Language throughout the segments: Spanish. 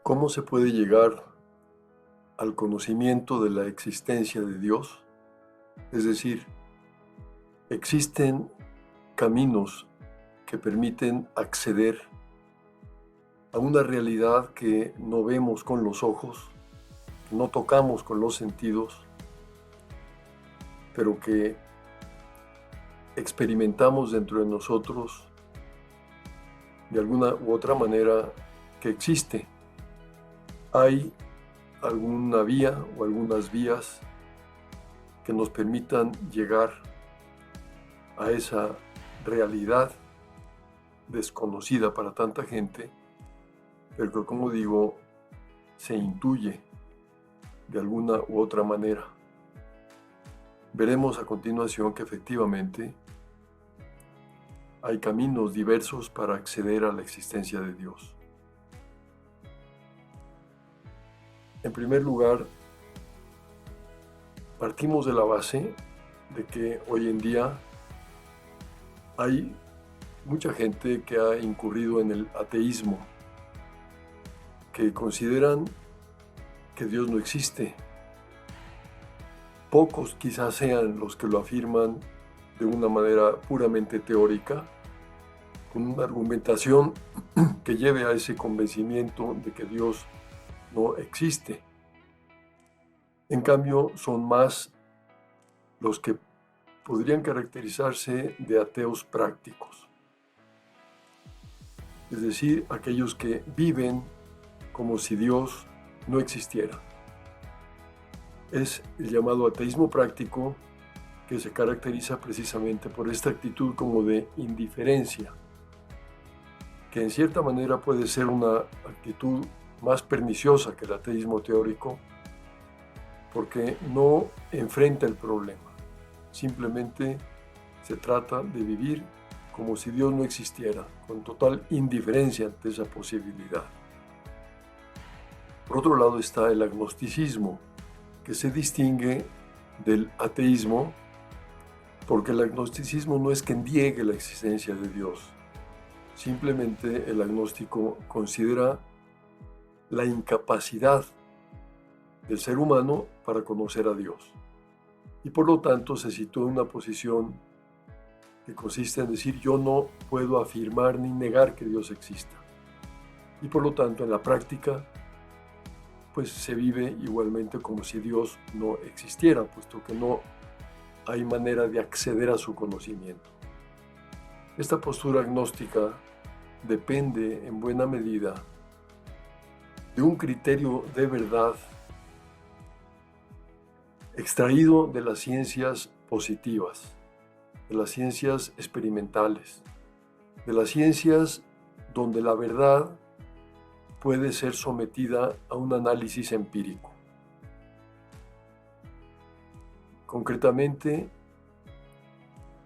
¿Cómo se puede llegar al conocimiento de la existencia de Dios? Es decir, existen caminos que permiten acceder a una realidad que no vemos con los ojos, que no tocamos con los sentidos, pero que experimentamos dentro de nosotros de alguna u otra manera que existe. Hay alguna vía o algunas vías que nos permitan llegar a esa realidad desconocida para tanta gente, pero que, como digo, se intuye de alguna u otra manera. Veremos a continuación que efectivamente hay caminos diversos para acceder a la existencia de Dios. En primer lugar, partimos de la base de que hoy en día hay mucha gente que ha incurrido en el ateísmo, que consideran que Dios no existe. Pocos quizás sean los que lo afirman de una manera puramente teórica, con una argumentación que lleve a ese convencimiento de que Dios no existe. En cambio, son más los que podrían caracterizarse de ateos prácticos, es decir, aquellos que viven como si Dios no existiera. Es el llamado ateísmo práctico, que se caracteriza precisamente por esta actitud como de indiferencia, que en cierta manera puede ser una actitud más perniciosa que el ateísmo teórico, porque no enfrenta el problema, simplemente se trata de vivir como si Dios no existiera, con total indiferencia ante esa posibilidad. Por otro lado está el agnosticismo, que se distingue del ateísmo, porque el agnosticismo no es que niegue la existencia de Dios, simplemente el agnóstico considera la incapacidad del ser humano para conocer a Dios, y por lo tanto se sitúa en una posición que consiste en decir: yo no puedo afirmar ni negar que Dios exista, y por lo tanto en la práctica pues se vive igualmente como si Dios no existiera, puesto que no hay manera de acceder a su conocimiento. Esta postura agnóstica depende en buena medida de un criterio de verdad extraído de las ciencias positivas, de las ciencias experimentales, de las ciencias donde la verdad puede ser sometida a un análisis empírico. Concretamente,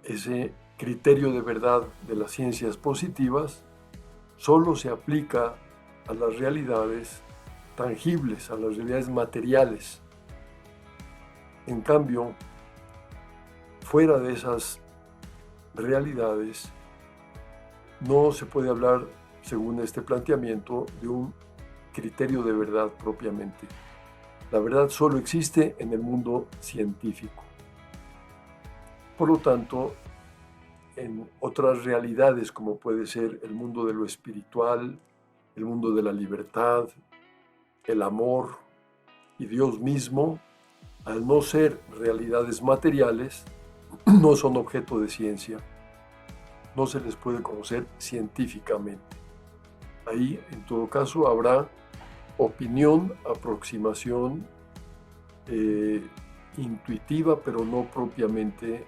ese criterio de verdad de las ciencias positivas solo se aplica a las realidades tangibles, a las realidades materiales. En cambio, fuera de esas realidades, no se puede hablar, según este planteamiento, de un criterio de verdad propiamente. La verdad solo existe en el mundo científico. Por lo tanto, en otras realidades, como puede ser el mundo de lo espiritual, el mundo de la libertad, el amor y Dios mismo, al no ser realidades materiales, no son objeto de ciencia, no se les puede conocer científicamente. Ahí, en todo caso, habrá opinión, aproximación intuitiva, pero no propiamente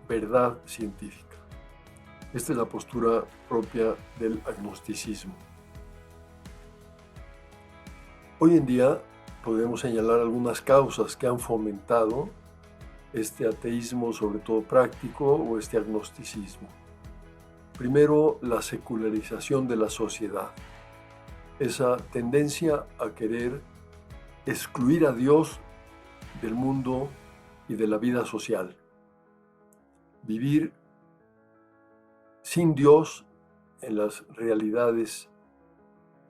verdad científica. Esta es la postura propia del agnosticismo. Hoy en día podemos señalar algunas causas que han fomentado este ateísmo, sobre todo práctico, o este agnosticismo. Primero, la secularización de la sociedad, esa tendencia a querer excluir a Dios del mundo y de la vida social. Vivir sin Dios en las realidades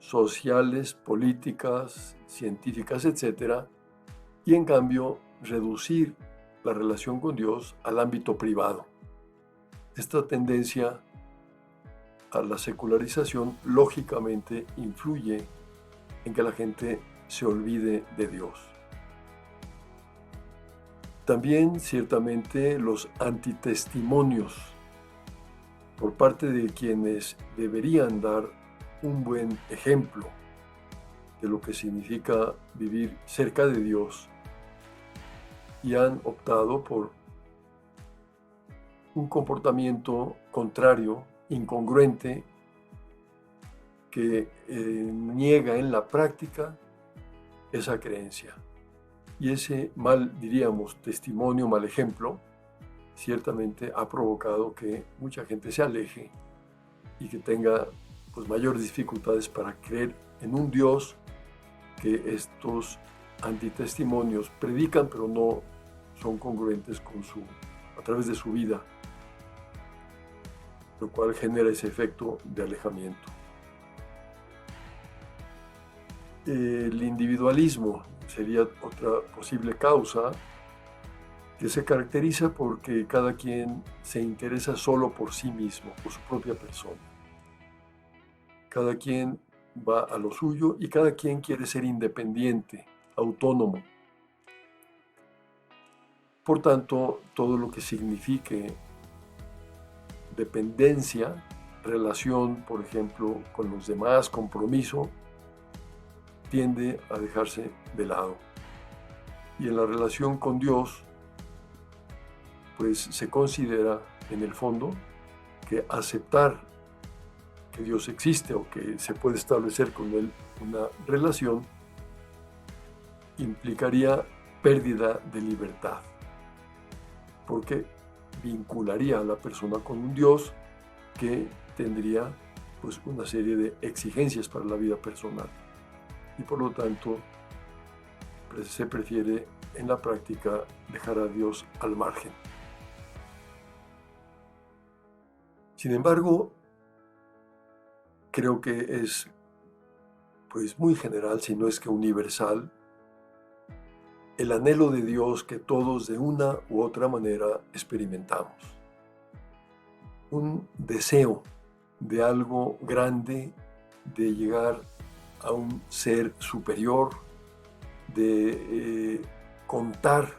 sociales, políticas, científicas, etc. Y en cambio reducir la relación con Dios al ámbito privado. Esta tendencia a la secularización lógicamente influye en que la gente se olvide de Dios. También ciertamente los antitestimonios por parte de quienes deberían dar un buen ejemplo de lo que significa vivir cerca de Dios y han optado por un comportamiento contrario, incongruente, que niega en la práctica esa creencia. Y ese mal, diríamos, testimonio, mal ejemplo, ciertamente ha provocado que mucha gente se aleje y que tenga pues, mayores dificultades para creer en un Dios que estos antitestimonios predican, pero no son congruentes a través de su vida, lo cual genera ese efecto de alejamiento. El individualismo sería otra posible causa, que se caracteriza porque cada quien se interesa solo por sí mismo, por su propia persona. Cada quien va a lo suyo y cada quien quiere ser independiente, autónomo. Por tanto, todo lo que signifique dependencia, relación, por ejemplo, con los demás, compromiso, tiende a dejarse de lado. Y en la relación con Dios, pues se considera en el fondo que aceptar que Dios existe o que se puede establecer con Él una relación implicaría pérdida de libertad, porque vincularía a la persona con un Dios que tendría pues una serie de exigencias para la vida personal y por lo tanto se prefiere en la práctica dejar a Dios al margen. Sin embargo, creo que es pues muy general, si no es que universal, el anhelo de Dios que todos de una u otra manera experimentamos. Un deseo de algo grande, de llegar a un ser superior, de contar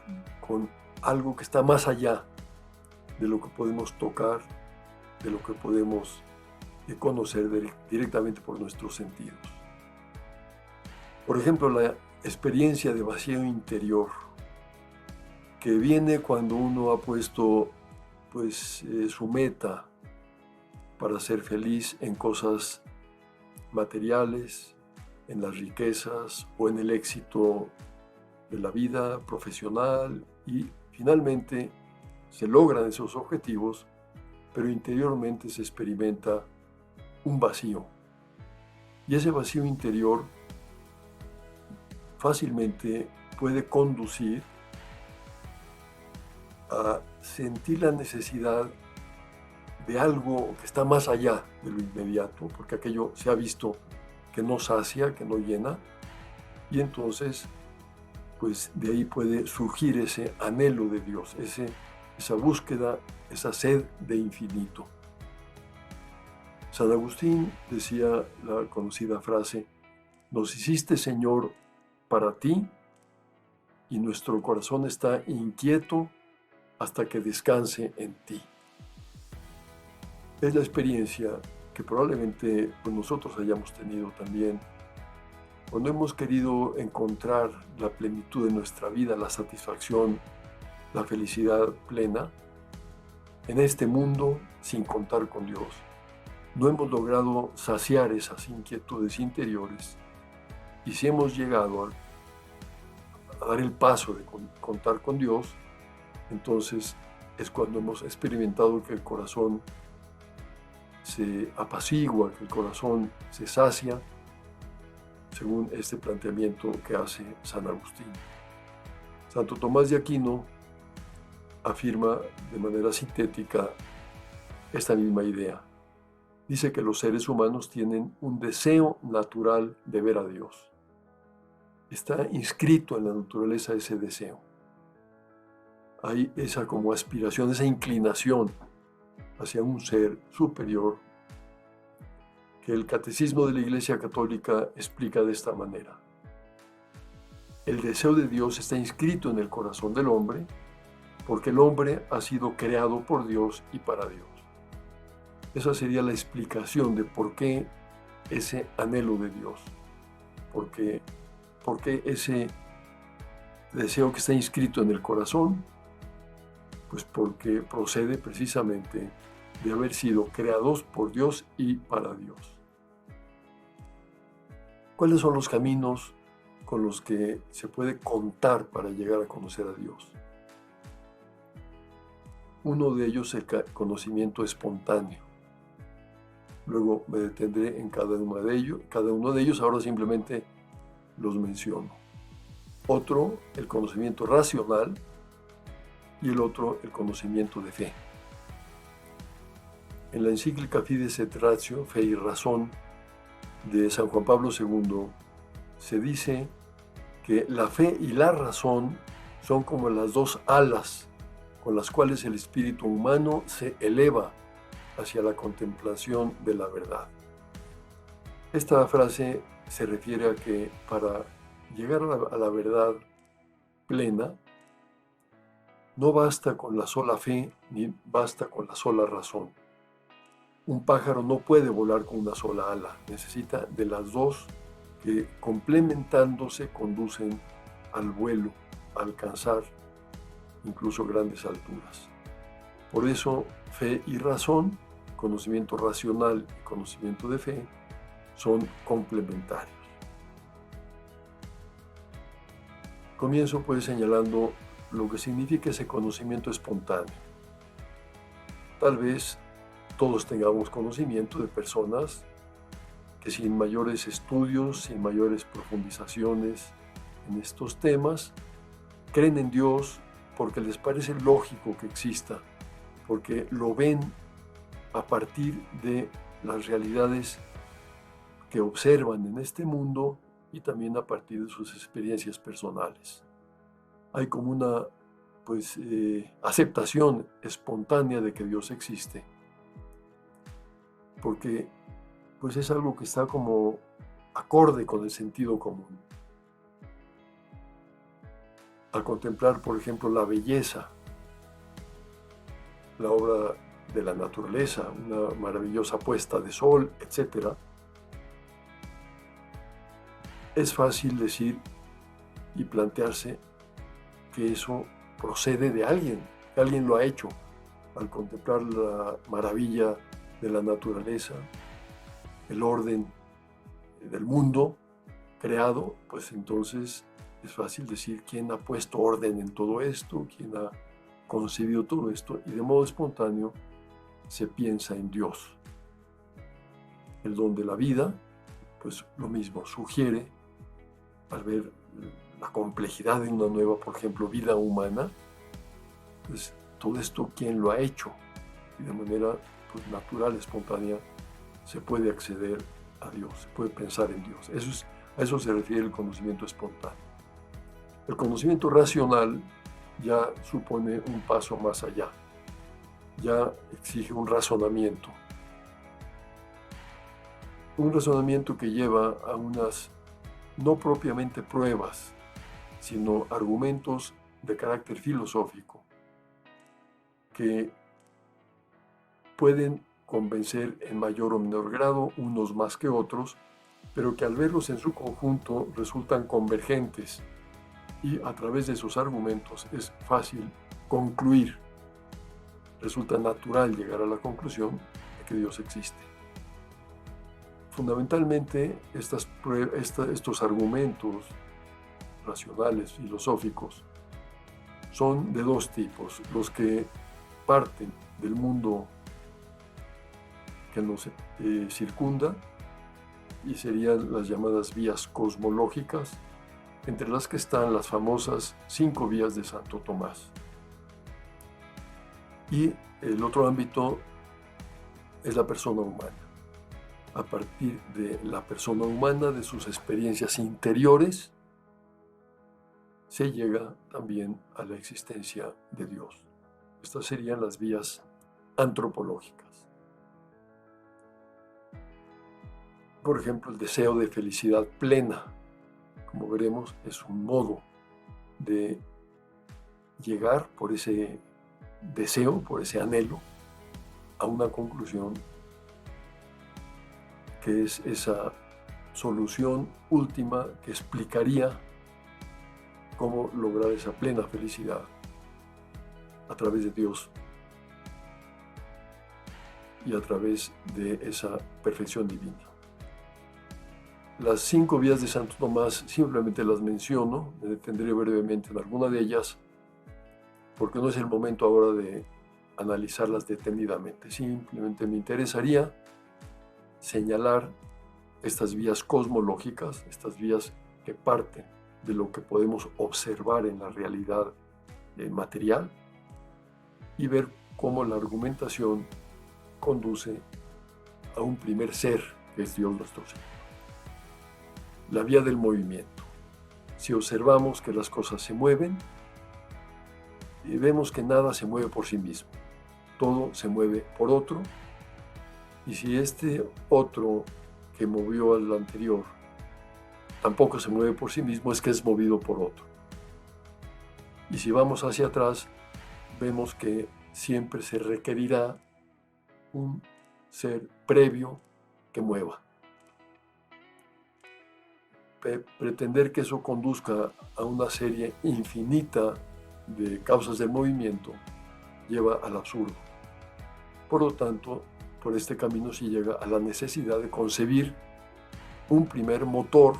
con algo que está más allá de lo que podemos tocar, de lo que podemos conocer directamente por nuestros sentidos. Por ejemplo, la experiencia de vacío interior que viene cuando uno ha puesto su meta para ser feliz en cosas materiales, en las riquezas o en el éxito de la vida profesional y finalmente se logran esos objetivos, pero interiormente se experimenta un vacío. Y ese vacío interior fácilmente puede conducir a sentir la necesidad de algo que está más allá de lo inmediato, porque aquello se ha visto que no sacia, que no llena, y entonces pues de ahí puede surgir ese anhelo de Dios, esa búsqueda, esa sed de infinito. San Agustín decía la conocida frase: nos hiciste, Señor, para ti, y nuestro corazón está inquieto hasta que descanse en ti. Es la experiencia que probablemente nosotros hayamos tenido también cuando hemos querido encontrar la plenitud de nuestra vida, la satisfacción, la felicidad plena en este mundo sin contar con Dios. No hemos logrado saciar esas inquietudes interiores y si hemos llegado a dar el paso de contar con Dios, entonces es cuando hemos experimentado que el corazón se apacigua, que el corazón se sacia, según este planteamiento que hace San Agustín. Santo Tomás de Aquino afirma de manera sintética esta misma idea. Dice que los seres humanos tienen un deseo natural de ver a Dios. Está inscrito en la naturaleza ese deseo. Hay esa como aspiración, esa inclinación hacia un ser superior que el Catecismo de la Iglesia Católica explica de esta manera. El deseo de Dios está inscrito en el corazón del hombre porque el hombre ha sido creado por Dios y para Dios. Esa sería la explicación de por qué ese anhelo de Dios, por qué ese deseo que está inscrito en el corazón, pues porque procede precisamente de haber sido creados por Dios y para Dios. ¿Cuáles son los caminos con los que se puede contar para llegar a conocer a Dios? Uno de ellos es el conocimiento espontáneo. Luego me detendré en cada uno de ellos, ahora simplemente los menciono. Otro, el conocimiento racional, y el otro, el conocimiento de fe. En la encíclica Fides et Ratio, Fe y Razón, de San Juan Pablo II, se dice que la fe y la razón son como las dos alas con las cuales el espíritu humano se eleva hacia la contemplación de la verdad. Esta frase se refiere a que para llegar a la verdad plena, no basta con la sola fe ni basta con la sola razón. Un pájaro no puede volar con una sola ala, necesita de las dos que complementándose conducen al vuelo, a alcanzar incluso grandes alturas. Por eso, fe y razón, conocimiento racional y conocimiento de fe, son complementarios. Comienzo pues señalando lo que significa ese conocimiento espontáneo. Tal vez todos tengamos conocimiento de personas que sin mayores estudios, sin mayores profundizaciones en estos temas, creen en Dios porque les parece lógico que exista, porque lo ven a partir de las realidades que observan en este mundo y también a partir de sus experiencias personales. Hay como una aceptación espontánea de que Dios existe, porque pues es algo que está como acorde con el sentido común. Al contemplar, por ejemplo, la belleza, la obra de la naturaleza, una maravillosa puesta de sol, etc., es fácil decir y plantearse que eso procede de alguien, que alguien lo ha hecho. Al contemplar la maravilla de la naturaleza, el orden del mundo creado, pues entonces es fácil decir quién ha puesto orden en todo esto, quién ha concebido todo esto, y de modo espontáneo se piensa en Dios. El don de la vida, pues lo mismo, sugiere, al ver la complejidad de una nueva, por ejemplo, vida humana, pues todo esto, ¿quién lo ha hecho? Y de manera pues, natural, espontánea, se puede acceder a Dios, se puede pensar en Dios. A eso se refiere el conocimiento espontáneo. El conocimiento racional ya supone un paso más allá, ya exige un razonamiento que lleva a unas no propiamente pruebas, sino argumentos de carácter filosófico que pueden convencer en mayor o menor grado, unos más que otros, pero que al verlos en su conjunto resultan convergentes y a través de esos argumentos es fácil concluir, resulta natural llegar a la conclusión de que Dios existe. Fundamentalmente estos argumentos racionales, filosóficos, son de dos tipos: los que parten del mundo que nos circunda y serían las llamadas vías cosmológicas, entre las que están las famosas 5 vías de Santo Tomás. Y el otro ámbito es la persona humana. a partir de la persona humana, de sus experiencias interiores, se llega también a la existencia de Dios. Estas serían las vías antropológicas. Por ejemplo, el deseo de felicidad plena, como veremos, es un modo de llegar por ese deseo, por ese anhelo, a una conclusión que es esa solución última que explicaría cómo lograr esa plena felicidad a través de Dios y a través de esa perfección divina. Las 5 vías de Santo Tomás simplemente las menciono, me detendré brevemente en alguna de ellas, porque no es el momento ahora de analizarlas detenidamente. Simplemente me interesaría señalar estas vías cosmológicas, estas vías que parten de lo que podemos observar en la realidad material y ver cómo la argumentación conduce a un primer ser, que es Dios nuestro Señor. La vía del movimiento. Si observamos que las cosas se mueven, y vemos que nada se mueve por sí mismo, todo se mueve por otro, y si este otro que movió al anterior tampoco se mueve por sí mismo, es que es movido por otro. Y si vamos hacia atrás, vemos que siempre se requerirá un ser previo que mueva. Pretender que eso conduzca a una serie infinita de causas del movimiento lleva al absurdo. Por lo tanto, por este camino se llega a la necesidad de concebir un primer motor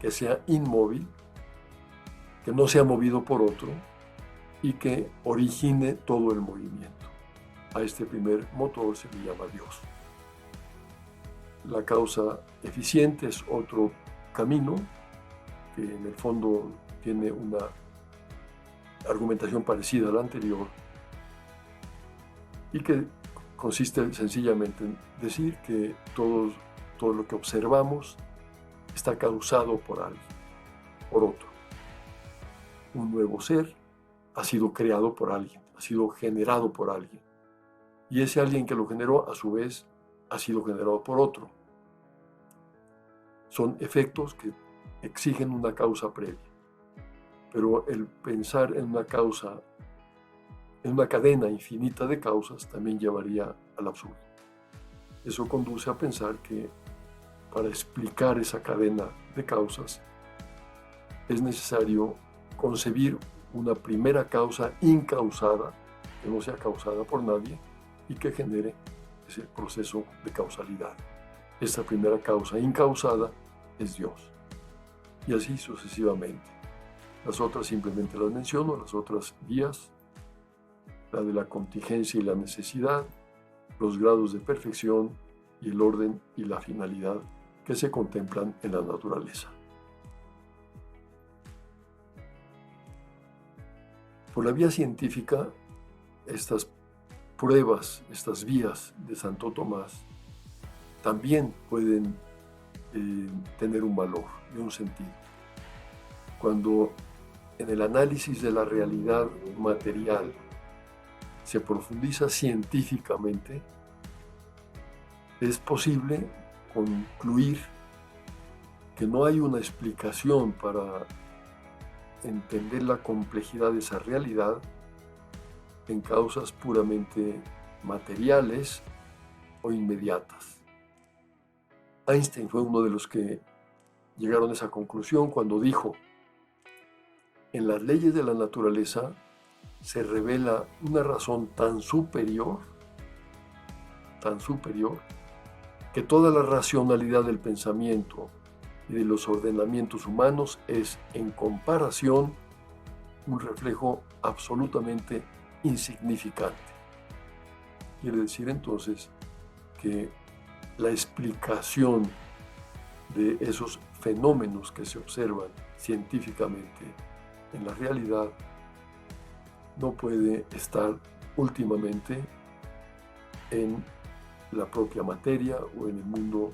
que sea inmóvil, que no sea movido por otro y que origine todo el movimiento. A este primer motor se le llama Dios. La causa eficiente es otro camino que en el fondo tiene una argumentación parecida a la anterior y que consiste sencillamente en decir que todo lo que observamos está causado por alguien, por otro. Un nuevo ser ha sido creado por alguien, ha sido generado por alguien. Y ese alguien que lo generó, a su vez, ha sido generado por otro. Son efectos que exigen una causa previa. Pero el pensar en una causa, en una cadena infinita de causas, también llevaría al absurdo. Eso conduce a pensar que para explicar esa cadena de causas es necesario concebir una primera causa incausada, que no sea causada por nadie y que genere ese proceso de causalidad. Esta primera causa incausada es Dios. Y así sucesivamente. Las otras simplemente las menciono, las otras vías, la de la contingencia y la necesidad, los grados de perfección y el orden y la finalidad que se contemplan en la naturaleza. Por la vía científica, estas pruebas, estas vías de Santo Tomás, también pueden tener un valor y un sentido. Cuando en el análisis de la realidad material se profundiza científicamente, es posible concluir que no hay una explicación para entender la complejidad de esa realidad en causas puramente materiales o inmediatas. Einstein fue uno de los que llegaron a esa conclusión cuando dijo: en las leyes de la naturaleza se revela una razón tan superior, que toda la racionalidad del pensamiento y de los ordenamientos humanos es, en comparación, un reflejo absolutamente insignificante. Quiere decir entonces que la explicación de esos fenómenos que se observan científicamente en la realidad no puede estar últimamente en la propia materia o en el mundo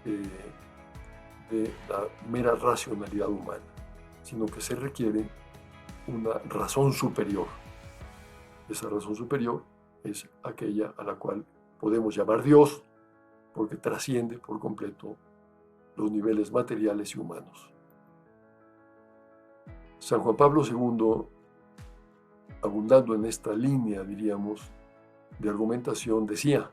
de la mera racionalidad humana, sino que se requiere una razón superior. Esa razón superior es aquella a la cual podemos llamar Dios, porque trasciende por completo los niveles materiales y humanos. San Juan Pablo II, abundando en esta línea, diríamos, de argumentación, decía: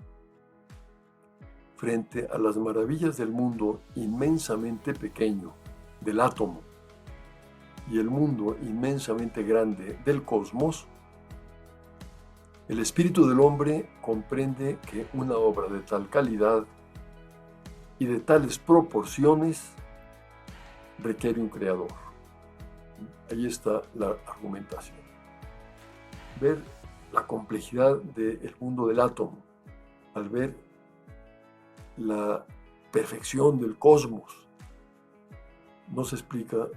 frente a las maravillas del mundo inmensamente pequeño, del átomo, y el mundo inmensamente grande del cosmos, el espíritu del hombre comprende que una obra de tal calidad y de tales proporciones requiere un creador. Ahí está la argumentación. Ver la complejidad del mundo del átomo, al ver la perfección del cosmos, no se explica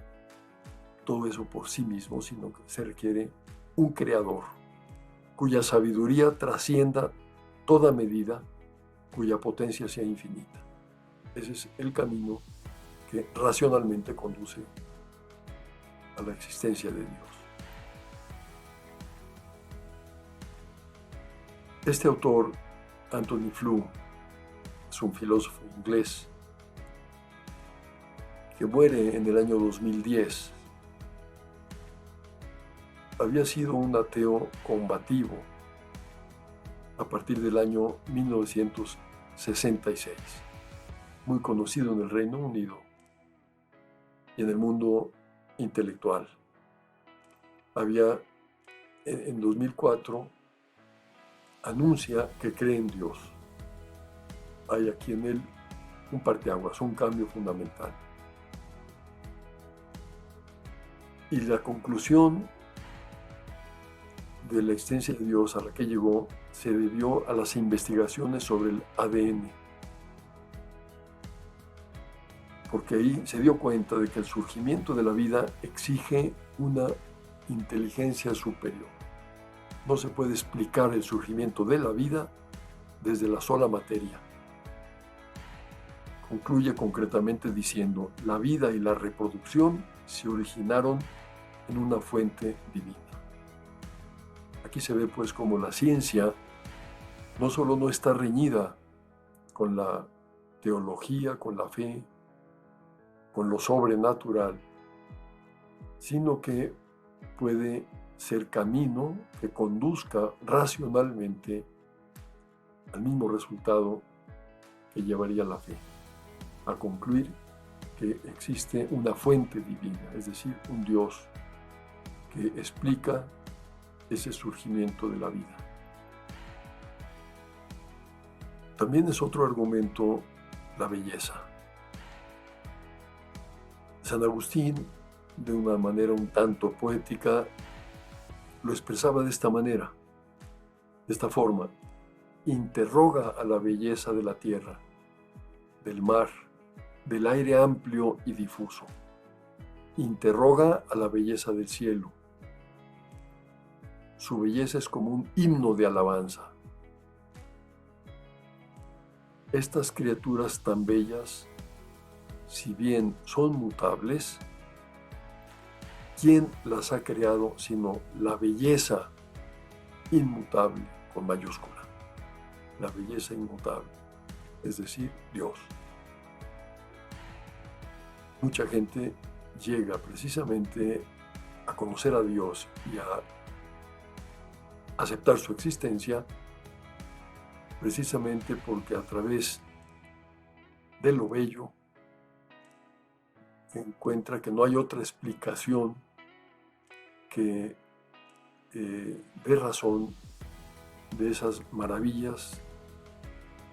todo eso por sí mismo, sino que se requiere un creador cuya sabiduría trascienda toda medida, cuya potencia sea infinita. Ese es el camino que racionalmente conduce a la existencia de Dios. Este autor, Anthony Flew, es un filósofo inglés que muere en el año 2010. Había sido un ateo combativo a partir del año 1966, muy conocido en el Reino Unido y en el mundo intelectual. En 2004, anuncia que cree en Dios. Hay aquí en él un parteaguas, un cambio fundamental. Y la conclusión de la existencia de Dios a la que llegó se debió a las investigaciones sobre el ADN. Porque ahí se dio cuenta de que el surgimiento de la vida exige una inteligencia superior. No se puede explicar el surgimiento de la vida desde la sola materia. Concluye concretamente diciendo: la vida y la reproducción se originaron en una fuente divina. Aquí se ve pues cómo la ciencia no solo no está reñida con la teología, con la fe, con lo sobrenatural, sino que puede ser camino que conduzca racionalmente al mismo resultado que llevaría la fe, a concluir que existe una fuente divina, es decir, un Dios que explica ese surgimiento de la vida. También es otro argumento la belleza. San Agustín, de una manera un tanto poética, lo expresaba de esta manera, de esta forma: interroga a la belleza de la tierra, del mar, del aire amplio y difuso. Interroga a la belleza del cielo. Su belleza es como un himno de alabanza. Estas criaturas tan bellas, si bien son mutables, ¿quién las ha creado sino la belleza inmutable, con mayúscula? La belleza inmutable, es decir, Dios. Mucha gente llega precisamente a conocer a Dios y a aceptar su existencia precisamente porque a través de lo bello encuentra que no hay otra explicación que dé razón de esas maravillas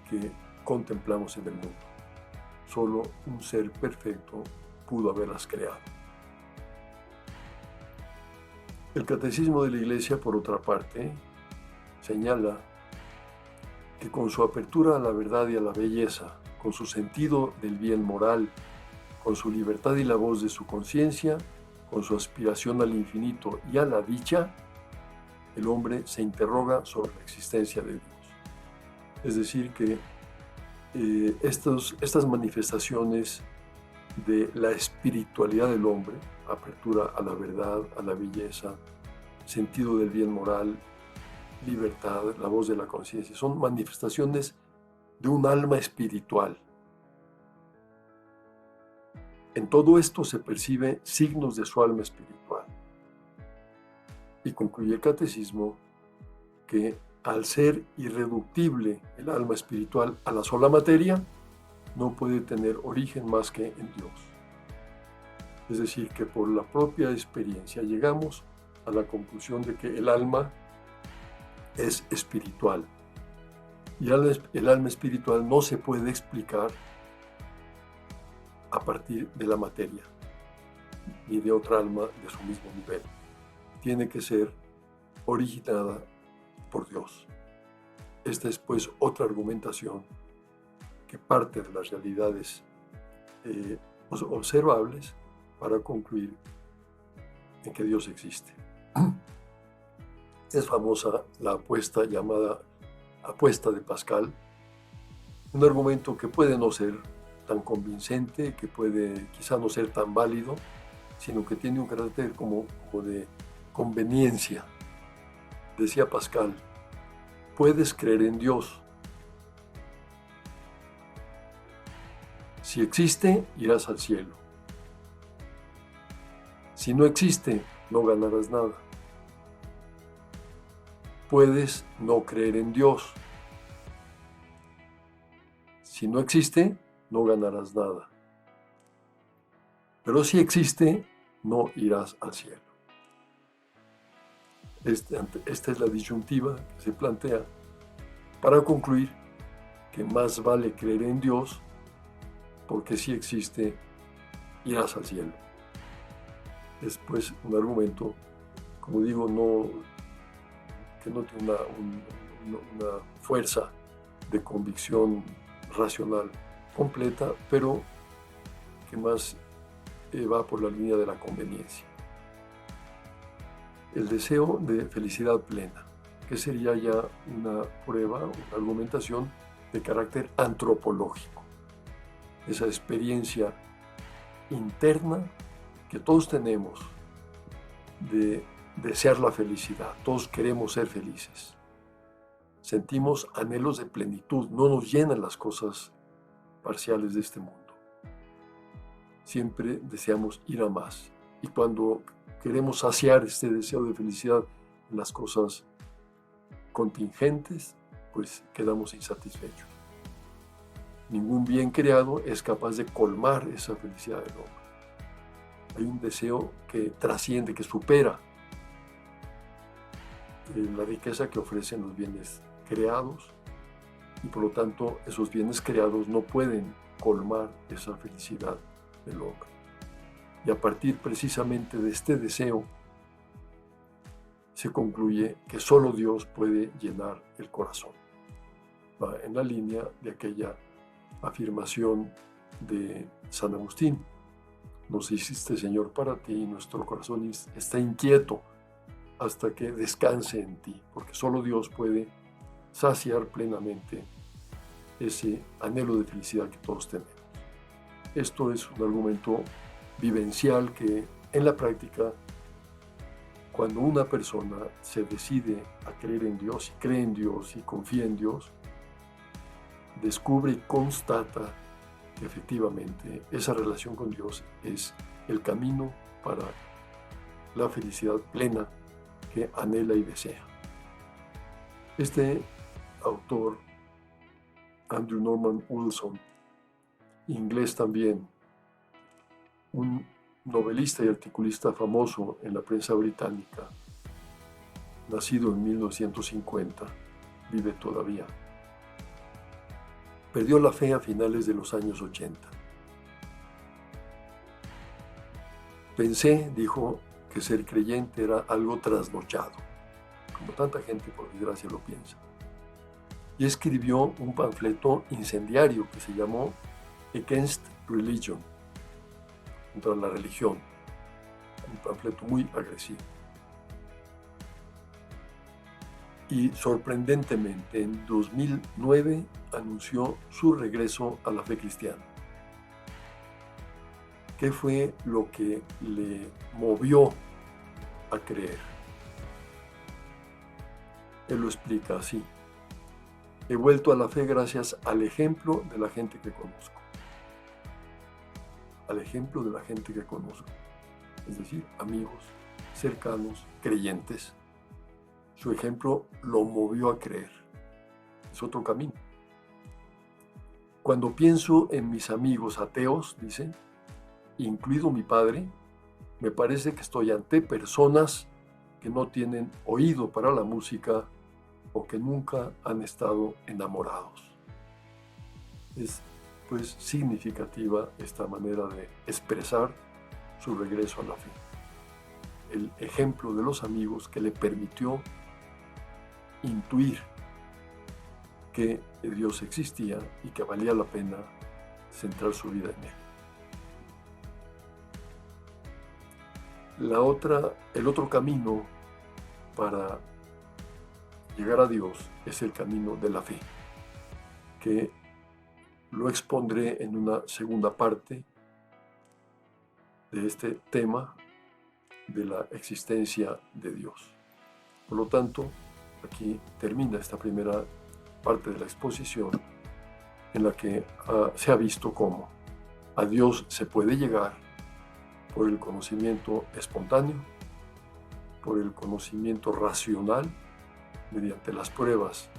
que contemplamos en el mundo. Solo un ser perfecto pudo haberlas creado. El Catecismo de la Iglesia, por otra parte, señala que con su apertura a la verdad y a la belleza, con su sentido del bien moral, con su libertad y la voz de su conciencia, con su aspiración al infinito y a la dicha, el hombre se interroga sobre la existencia de Dios. Es decir, que estas manifestaciones de la espiritualidad del hombre, apertura a la verdad, a la belleza, sentido del bien moral, libertad, la voz de la conciencia, son manifestaciones de un alma espiritual. En todo esto se percibe signos de su alma espiritual. Y concluye el catecismo que al ser irreductible el alma espiritual a la sola materia, no puede tener origen más que en Dios. Es decir, que por la propia experiencia llegamos a la conclusión de que el alma es espiritual. Y el alma espiritual no se puede explicar a partir de la materia, ni de otra alma de su mismo nivel. Tiene que ser originada por Dios. Esta es pues otra argumentación que parte de las realidades observables para concluir en que Dios existe. Es famosa la apuesta llamada apuesta de Pascal, un argumento que puede no ser tan convincente, que puede quizá no ser tan válido, sino que tiene un carácter como de conveniencia. Decía Pascal, puedes creer en Dios. Si existe, irás al cielo. Si no existe, no ganarás nada. Puedes no creer en Dios. Si no existe, no ganarás nada. Pero si existe, no irás al cielo. Esta es la disyuntiva que se plantea para concluir que más vale creer en Dios, porque si existe, irás al cielo. Es pues un argumento, como digo, que no tiene una fuerza de convicción racional completa, pero que más va por la línea de la conveniencia. El deseo de felicidad plena, que sería ya una prueba, una argumentación de carácter antropológico. Esa experiencia interna que todos tenemos de desear la felicidad. Todos queremos ser felices. Sentimos anhelos de plenitud, no nos llenan las cosas parciales de este mundo. Siempre deseamos ir a más. Y cuando queremos saciar este deseo de felicidad en las cosas contingentes, pues quedamos insatisfechos. Ningún bien creado es capaz de colmar esa felicidad del hombre. Hay un deseo que trasciende, que supera la riqueza que ofrecen los bienes creados, y por lo tanto esos bienes creados no pueden colmar esa felicidad del hombre. Y a partir precisamente de este deseo se concluye que solo Dios puede llenar el corazón. Va en la línea de aquella afirmación de San Agustín: nos hiciste, Señor, para ti, y nuestro corazón está inquieto hasta que descanse en ti, porque solo Dios puede saciar plenamente ese anhelo de felicidad que todos tenemos. Esto es un argumento vivencial que en la práctica, cuando una persona se decide a creer en Dios y cree en Dios y confía en Dios, descubre y constata que efectivamente esa relación con Dios es el camino para la felicidad plena que anhela y desea. Este autor, Andrew Norman Wilson, inglés también, un novelista y articulista famoso en la prensa británica, nacido en 1950, vive todavía. Perdió la fe a finales de los años 80. Pensé, dijo, que ser creyente era algo trasnochado, como tanta gente por desgracia lo piensa. Y escribió un panfleto incendiario que se llamó Against Religion, contra la religión, un panfleto muy agresivo. y sorprendentemente en 2009 anunció su regreso a la fe cristiana. ¿Qué fue lo que le movió a creer? Él lo explica así: he vuelto a la fe gracias al ejemplo de la gente que conozco. Al ejemplo de la gente que conozco. Es decir, amigos, cercanos, creyentes. Su ejemplo lo movió a creer. Es otro camino. Cuando pienso en mis amigos ateos, dice, incluido mi padre, me parece que estoy ante personas que no tienen oído para la música o que nunca han estado enamorados. Es pues significativa esta manera de expresar su regreso a la fe. El ejemplo de los amigos que le permitió intuir que Dios existía y que valía la pena centrar su vida en él. El otro camino para llegar a Dios es el camino de la fe, que lo expondré en una segunda parte de este tema de la existencia de Dios. Por lo tanto, aquí termina esta primera parte de la exposición en la que se ha visto cómo a Dios se puede llegar por el conocimiento espontáneo, por el conocimiento racional, mediante las pruebas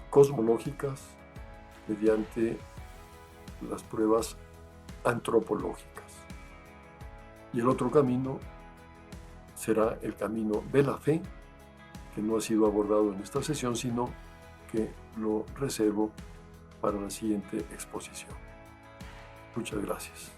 cosmológicas, mediante las pruebas antropológicas. Y el otro camino será el camino de la fe, que no ha sido abordado en esta sesión, sino que lo reservo para la siguiente exposición. Muchas gracias.